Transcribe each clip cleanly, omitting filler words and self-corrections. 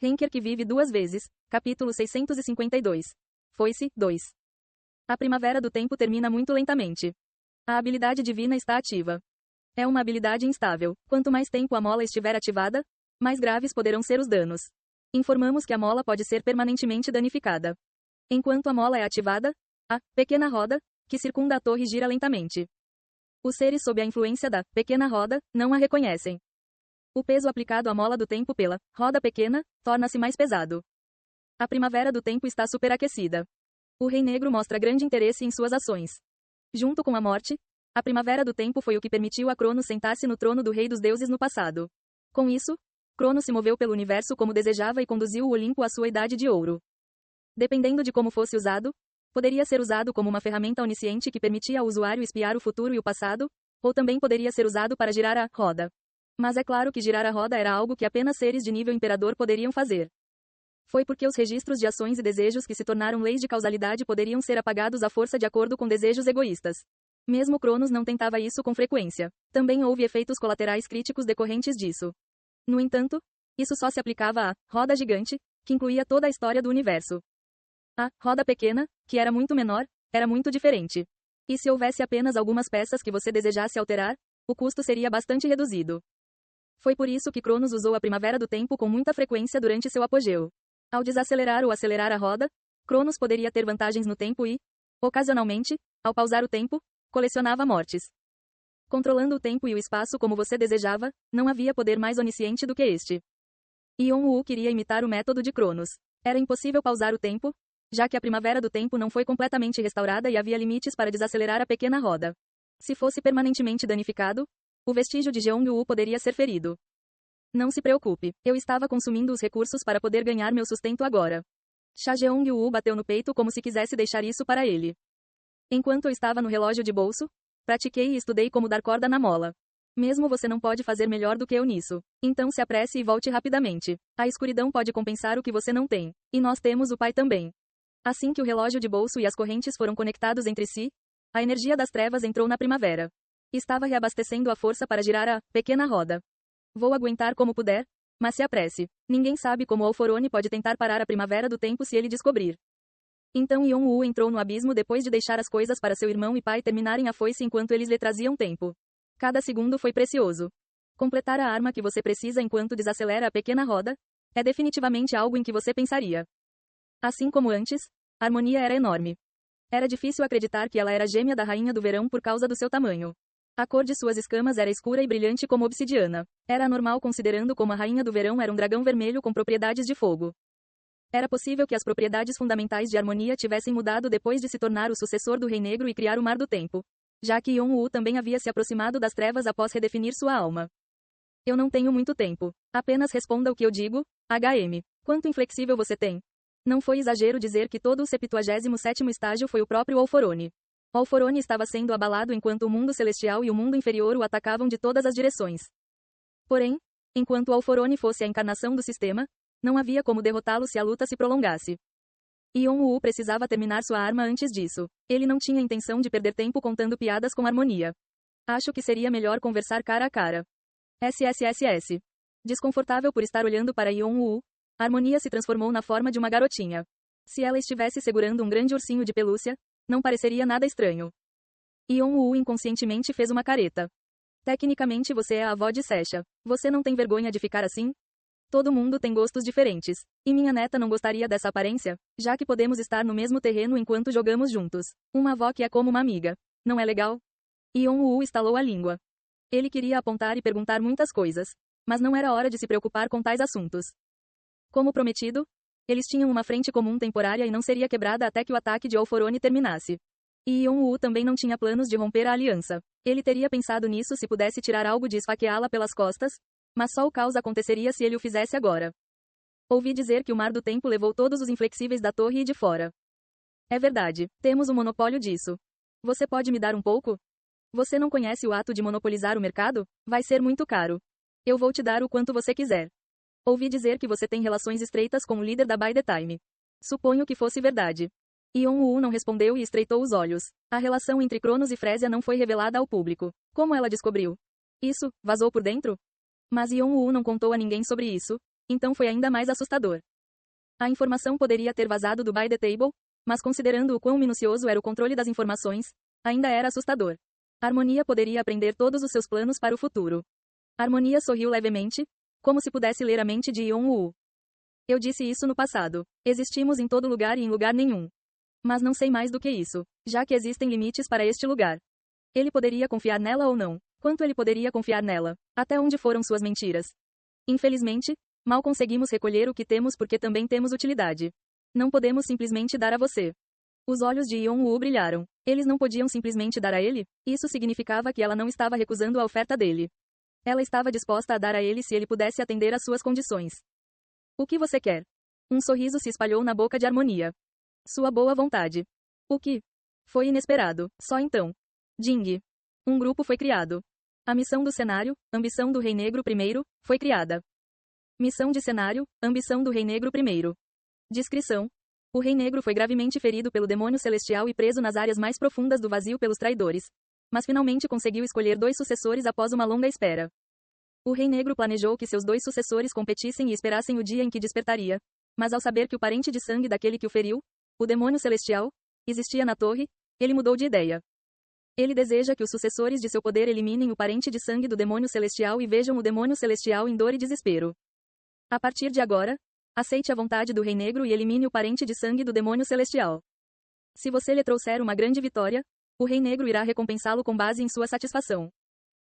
Henker que vive duas vezes. Capítulo 652. Foi-se, 2. A primavera do tempo termina muito lentamente. A habilidade divina está ativa. É uma habilidade instável. Quanto mais tempo a mola estiver ativada, mais graves poderão ser os danos. Informamos que a mola pode ser permanentemente danificada. Enquanto a mola é ativada, a pequena roda, que circunda a torre gira lentamente. Os seres sob a influência da pequena roda não a reconhecem. O peso aplicado à mola do tempo pela roda pequena torna-se mais pesado. A primavera do tempo está superaquecida. O Rei Negro mostra grande interesse em suas ações. Junto com a morte, a primavera do tempo foi o que permitiu a Cronos sentar-se no trono do Rei dos Deuses no passado. Com isso, Cronos se moveu pelo universo como desejava e conduziu o Olimpo à sua idade de ouro. Dependendo de como fosse usado, poderia ser usado como uma ferramenta onisciente que permitia ao usuário espiar o futuro e o passado, ou também poderia ser usado para girar a roda. Mas é claro que girar a roda era algo que apenas seres de nível imperador poderiam fazer. Foi porque os registros de ações e desejos que se tornaram leis de causalidade poderiam ser apagados à força de acordo com desejos egoístas. Mesmo Cronos não tentava isso com frequência. Também houve efeitos colaterais críticos decorrentes disso. No entanto, isso só se aplicava à roda gigante, que incluía toda a história do universo. A roda pequena, que era muito menor, era muito diferente. E se houvesse apenas algumas peças que você desejasse alterar, o custo seria bastante reduzido. Foi por isso que Cronos usou a primavera do tempo com muita frequência durante seu apogeu. Ao desacelerar ou acelerar a roda, Cronos poderia ter vantagens no tempo e, ocasionalmente, ao pausar o tempo, colecionava mortes. Controlando o tempo e o espaço como você desejava, não havia poder mais onisciente do que este. Ion-Wu queria imitar o método de Cronos. Era impossível pausar o tempo, já que a primavera do tempo não foi completamente restaurada e havia limites para desacelerar a pequena roda. Se fosse permanentemente danificado, o vestígio de Jeong-Wu poderia ser ferido. Não se preocupe, eu estava consumindo os recursos para poder ganhar meu sustento agora. Cha Jeong-Wu bateu no peito como se quisesse deixar isso para ele. Enquanto eu estava no relógio de bolso, pratiquei e estudei como dar corda na mola. Mesmo você não pode fazer melhor do que eu nisso. Então se apresse e volte rapidamente. A escuridão pode compensar o que você não tem. E nós temos o Pai também. Assim que o relógio de bolso e as correntes foram conectados entre si, a energia das trevas entrou na primavera. Estava reabastecendo a força para girar a pequena roda. Vou aguentar como puder, mas se apresse. Ninguém sabe como Alforone pode tentar parar a primavera do tempo se ele descobrir. Então Ion-Wu entrou no abismo depois de deixar as coisas para seu irmão e pai terminarem a foice enquanto eles lhe traziam tempo. Cada segundo foi precioso. Completar a arma que você precisa enquanto desacelera a pequena roda é definitivamente algo em que você pensaria. Assim como antes, a harmonia era enorme. Era difícil acreditar que ela era gêmea da Rainha do Verão por causa do seu tamanho. A cor de suas escamas era escura e brilhante como obsidiana. Era anormal considerando como a Rainha do Verão era um dragão vermelho com propriedades de fogo. Era possível que as propriedades fundamentais de harmonia tivessem mudado depois de se tornar o sucessor do Rei Negro e criar o Mar do Tempo, já que Ion-Wu também havia se aproximado das trevas após redefinir sua alma. Eu não tenho muito tempo. Apenas responda o que eu digo, HM. Quanto inflexível você tem? Não foi exagero dizer que todo o 77º estágio foi o próprio Alforone. Alforone estava sendo abalado enquanto o mundo celestial e o mundo inferior o atacavam de todas as direções. Porém, enquanto Alforone fosse a encarnação do sistema, não havia como derrotá-lo se a luta se prolongasse. Ion-Wu precisava terminar sua arma antes disso. Ele não tinha intenção de perder tempo contando piadas com harmonia. Acho que seria melhor conversar cara a cara. SSSS. Desconfortável por estar olhando para Ion-Wu, a harmonia se transformou na forma de uma garotinha. Se ela estivesse segurando um grande ursinho de pelúcia, não pareceria nada estranho. Ion-Wu inconscientemente fez uma careta. Tecnicamente você é a avó de Sesha. Você não tem vergonha de ficar assim? Todo mundo tem gostos diferentes. E minha neta não gostaria dessa aparência, já que podemos estar no mesmo terreno enquanto jogamos juntos. Uma avó que é como uma amiga. Não é legal? Ion-Wu estalou a língua. Ele queria apontar e perguntar muitas coisas, mas não era hora de se preocupar com tais assuntos. Como prometido, eles tinham uma frente comum temporária e não seria quebrada até que o ataque de Alforone terminasse. E Ion-Wu também não tinha planos de romper a aliança. Ele teria pensado nisso se pudesse tirar algo de esfaqueá-la pelas costas, mas só o caos aconteceria se ele o fizesse agora. Ouvi dizer que o Mar do Tempo levou todos os inflexíveis da torre e de fora. É verdade, temos o monopólio disso. Você pode me dar um pouco? Você não conhece o ato de monopolizar o mercado? Vai ser muito caro. Eu vou te dar o quanto você quiser. Ouvi dizer que você tem relações estreitas com o líder da By the Time. Suponho que fosse verdade. Ion-Wu não respondeu e estreitou os olhos. A relação entre Cronos e Frésia não foi revelada ao público. Como ela descobriu? Isso, vazou por dentro? Mas Ion-Wu não contou a ninguém sobre isso, então foi ainda mais assustador. A informação poderia ter vazado do By the Table, mas considerando o quão minucioso era o controle das informações, ainda era assustador. Harmonia poderia aprender todos os seus planos para o futuro. Harmonia sorriu levemente, como se pudesse ler a mente de Yon-woo. Eu disse isso no passado. Existimos em todo lugar e em lugar nenhum. Mas não sei mais do que isso, já que existem limites para este lugar. Ele poderia confiar nela ou não? Quanto ele poderia confiar nela? Até onde foram suas mentiras? Infelizmente, mal conseguimos recolher o que temos porque também temos utilidade. Não podemos simplesmente dar a você. Os olhos de Yon-woo brilharam. Eles não podiam simplesmente dar a ele? Isso significava que ela não estava recusando a oferta dele. Ela estava disposta a dar a ele se ele pudesse atender às suas condições. O que você quer? Um sorriso se espalhou na boca de Harmonia. Sua boa vontade. O que? Foi inesperado. Só então. Jing. Um grupo foi criado. A missão do cenário, ambição do Rei Negro I, foi criada. Missão de cenário, ambição do Rei Negro I. Descrição. O Rei Negro foi gravemente ferido pelo demônio celestial e preso nas áreas mais profundas do vazio pelos traidores. Mas finalmente conseguiu escolher 2 sucessores após uma longa espera. O Rei Negro planejou que seus 2 sucessores competissem e esperassem o dia em que despertaria. Mas ao saber que o parente de sangue daquele que o feriu, o demônio celestial, existia na torre, ele mudou de ideia. Ele deseja que os sucessores de seu poder eliminem o parente de sangue do demônio celestial e vejam o demônio celestial em dor e desespero. A partir de agora, aceite a vontade do Rei Negro e elimine o parente de sangue do demônio celestial. Se você lhe trouxer uma grande vitória, o Rei Negro irá recompensá-lo com base em sua satisfação.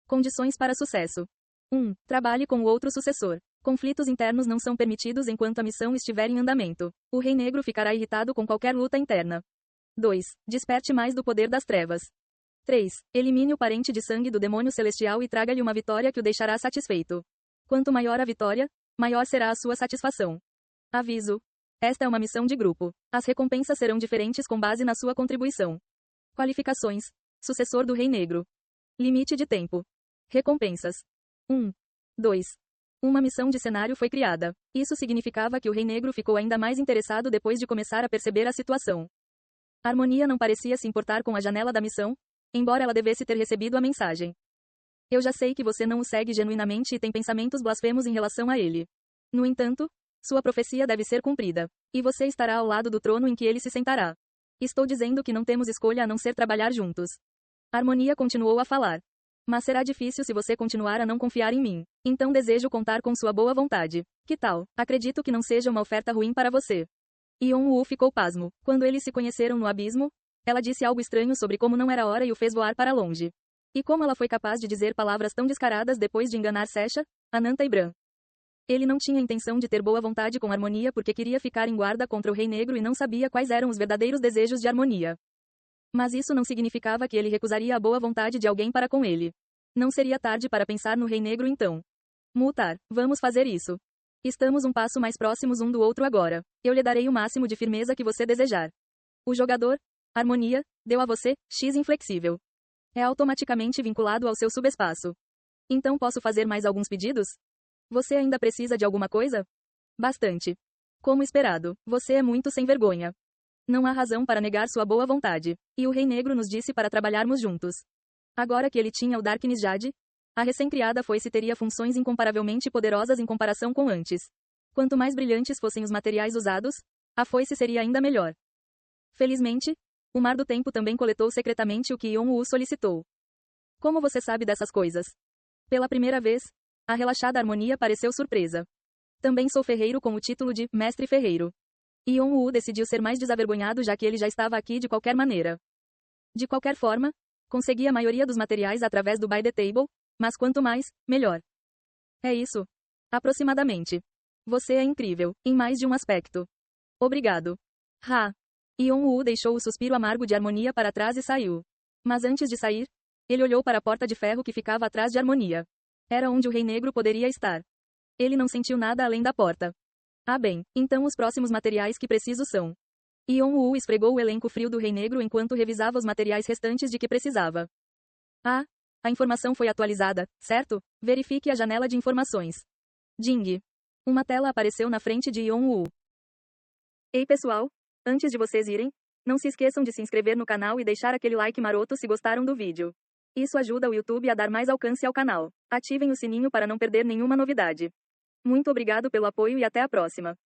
Condições para sucesso. 1. Trabalhe com o outro sucessor. Conflitos internos não são permitidos enquanto a missão estiver em andamento. O Rei Negro ficará irritado com qualquer luta interna. 2. Desperte mais do poder das trevas. 3. Elimine o parente de sangue do demônio celestial e traga-lhe uma vitória que o deixará satisfeito. Quanto maior a vitória, maior será a sua satisfação. Aviso. Esta é uma missão de grupo. As recompensas serão diferentes com base na sua contribuição. Qualificações. Sucessor do Rei Negro. Limite de tempo. Recompensas. 1. 2. Uma missão de cenário foi criada. Isso significava que o Rei Negro ficou ainda mais interessado depois de começar a perceber a situação. Harmonia não parecia se importar com a janela da missão, embora ela devesse ter recebido a mensagem. Eu já sei que você não o segue genuinamente e tem pensamentos blasfemos em relação a ele. No entanto, sua profecia deve ser cumprida. E você estará ao lado do trono em que ele se sentará. Estou dizendo que não temos escolha a não ser trabalhar juntos. Harmonia continuou a falar. Mas será difícil se você continuar a não confiar em mim. Então desejo contar com sua boa vontade. Que tal? Acredito que não seja uma oferta ruim para você. Yon-woo ficou pasmo. Quando eles se conheceram no abismo, ela disse algo estranho sobre como não era hora e o fez voar para longe. E como ela foi capaz de dizer palavras tão descaradas depois de enganar Sesha, Ananta e Bran. Ele não tinha intenção de ter boa vontade com Harmonia porque queria ficar em guarda contra o Rei Negro e não sabia quais eram os verdadeiros desejos de Harmonia. Mas isso não significava que ele recusaria a boa vontade de alguém para com ele. Não seria tarde para pensar no Rei Negro então. Mutar, vamos fazer isso. Estamos um passo mais próximos um do outro agora. Eu lhe darei o máximo de firmeza que você desejar. O jogador, Harmonia, deu a você, X inflexível. É automaticamente vinculado ao seu subespaço. Então posso fazer mais alguns pedidos? Você ainda precisa de alguma coisa? Bastante. Como esperado, você é muito sem vergonha. Não há razão para negar sua boa vontade. E o Rei Negro nos disse para trabalharmos juntos. Agora que ele tinha o Darkness Jade, a recém-criada foice teria funções incomparavelmente poderosas em comparação com antes. Quanto mais brilhantes fossem os materiais usados, a foice seria ainda melhor. Felizmente, o Mar do Tempo também coletou secretamente o que Yon-woo solicitou. Como você sabe dessas coisas? Pela primeira vez, a relaxada Harmonia pareceu surpresa. Também sou ferreiro com o título de Mestre Ferreiro. Yon-woo decidiu ser mais desavergonhado já que ele já estava aqui de qualquer maneira. De qualquer forma, consegui a maioria dos materiais através do By the Table, mas quanto mais, melhor. É isso. Aproximadamente. Você é incrível, em mais de um aspecto. Obrigado. Ha! Yon-woo deixou o suspiro amargo de Harmonia para trás e saiu. Mas antes de sair, ele olhou para a porta de ferro que ficava atrás de Harmonia. Era onde o Rei Negro poderia estar. Ele não sentiu nada além da porta. Ah bem, então os próximos materiais que preciso são. Yon-woo esfregou o elenco frio do Rei Negro enquanto revisava os materiais restantes de que precisava. Ah, a informação foi atualizada, certo? Verifique a janela de informações. Jing. Uma tela apareceu na frente de Yon-woo. Ei pessoal, antes de vocês irem, não se esqueçam de se inscrever no canal e deixar aquele like maroto se gostaram do vídeo. Isso ajuda o YouTube a dar mais alcance ao canal. Ativem o sininho para não perder nenhuma novidade. Muito obrigado pelo apoio e até a próxima.